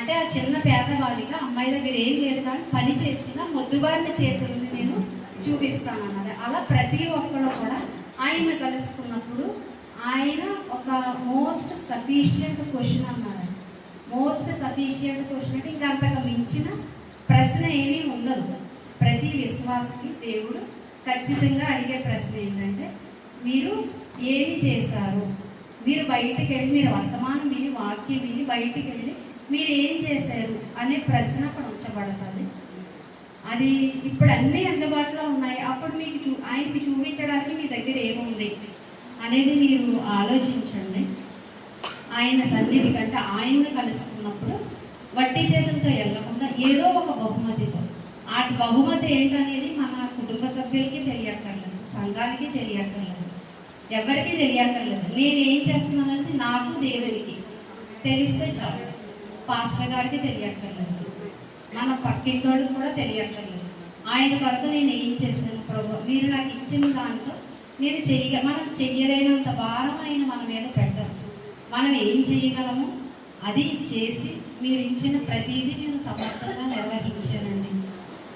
అంటే ఆ చిన్న పేద బాలిక అమ్మాయి దగ్గర ఏం లేదు కానీ పని చేసిన మొద్దుబారిన చేతులను నేను చూపిస్తాను అన్నది. అలా ప్రతి ఒక్కరు కూడా ఆయన కలుసుకున్నప్పుడు ఆయన ఒక మోస్ట్ సఫిషియంట్ క్వశ్చన్ అన్నారు. మోస్ట్ సఫిషియంట్ క్వశ్చన్ అంటే ఇంకా అంతగా మించిన ప్రశ్న ఏమీ ఉండదు. ప్రతి విశ్వాసకి దేవుడు ఖచ్చితంగా అడిగే ప్రశ్న ఏంటంటే, మీరు ఏమి చేశారు? మీరు బయటికి వెళ్ళి, మీరు వర్తమానం విని, వాక్యం విని బయటికి వెళ్ళి మీరు ఏం చేశారు అనే ప్రశ్న అక్కడ ఉంచబడుతుంది. అది ఇప్పుడు అన్నీ అందుబాటులో ఉన్నాయి. అప్పుడు మీకు ఆయనకి చూపించడానికి మీ దగ్గర ఏముంది అనేది మీరు ఆలోచించండి. ఆయన సన్నిధి కంటే ఆయన్ని కలుసుకున్నప్పుడు వట్టి చేతులతో వెళ్ళకుండా ఏదో ఒక బహుమతితో, ఆ బహుమతి ఏంటనేది మన కుటుంబ సభ్యులకి తెలియక్కర్లేదు, సంఘానికి తెలియక్కర్లేదు, ఎవరికి తెలియక్కర్లేదు. నేను ఏం చేస్తున్నానంటే నాకు దేవునికి తెలిస్తే చాలు. పాస్టర్ గారికి తెలియక్కర్లేదు, మన పక్కింటి వాళ్ళకి కూడా తెలియక్కర్లేదు. ఆయన కొరకు నేను ఏం చేశాను ప్రభు, మీరు నాకు ఇచ్చిన దాంతో నేను మనం చెయ్యలేనంత భారం ఆయన మన మీద పెట్టరు. మనం ఏం చేయగలమో అది చేసి మీరు ఇచ్చిన ప్రతిదీ నేను సమర్థంగా నిర్వహించానండి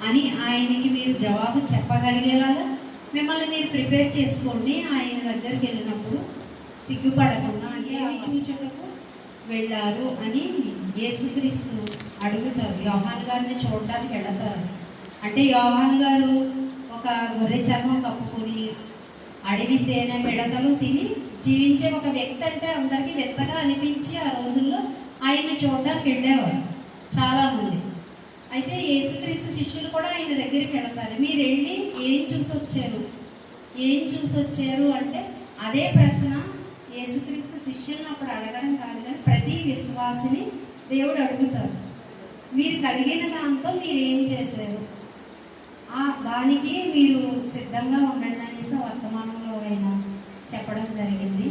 అని ఆయనకి మీరు జవాబు చెప్పగలిగేలాగా మిమ్మల్ని మీరు ప్రిపేర్ చేసుకోండి. ఆయన దగ్గరికి వెళ్ళినప్పుడు సిగ్గుపడకుండా ఏమి చూచుటకు వెళ్ళారు అని యేసుక్రీస్తు అడుగుతారు. యోహాను గారిని చూడడానికి వెళతారు. అంటే యోహాను గారు ఒక గొర్రె చర్మం కప్పుకొని అడవి తేనె మిడతలు తిని జీవించే ఒక వ్యక్తి అంటే అందరికీ వింతగా అనిపించి ఆ రోజుల్లో ఆయన్ని చూడడానికి వెళ్ళేవారు చాలామంది. అయితే యేసుక్రీస్తు శిష్యులు కూడా ఆయన దగ్గరికి వెళతారు. మీరు వెళ్ళి ఏం చూసి వచ్చారు అంటే అదే ప్రశ్న యేసుక్రీస్తు శిష్యులను అప్పుడు అడగడం కాదు, కానీ ప్రతి విశ్వాసిని దేవుడు అడుగుతారు. మీరు కలిగిన దాంతో మీరు ఏం చేశారు, దానికి మీరు సిద్ధంగా ఉండండి అనేసి వర్తమానంలో ఆయన చెప్పడం జరిగింది.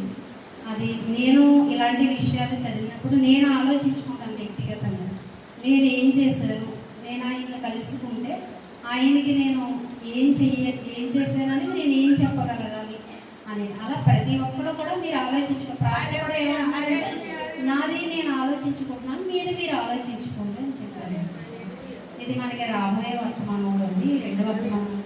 అది నేను ఇలాంటి విషయాలు చదివినప్పుడు నేను ఆలోచించుకుంటాను వ్యక్తిగతంగా, నేను ఏం చేశాను, నేను ఆయన్ని కలుసుకుంటే ఆయనకి నేను ఏం చేశానని నేను ఏం చెప్పగలగాలి అని. అలా ప్రతి ఒక్కరు కూడా మీరు ఆలోచించుకో. ప్రార్థన కూడా ఏమన్నారంటే నాది నేను ఆలోచించుకుంటున్నాను, మీరు ఆలోచించుకోండి అని చెప్పారు. ఇది మనకి రాబోయే వర్తమానంలో ఉంది. 2వ వర్తమానం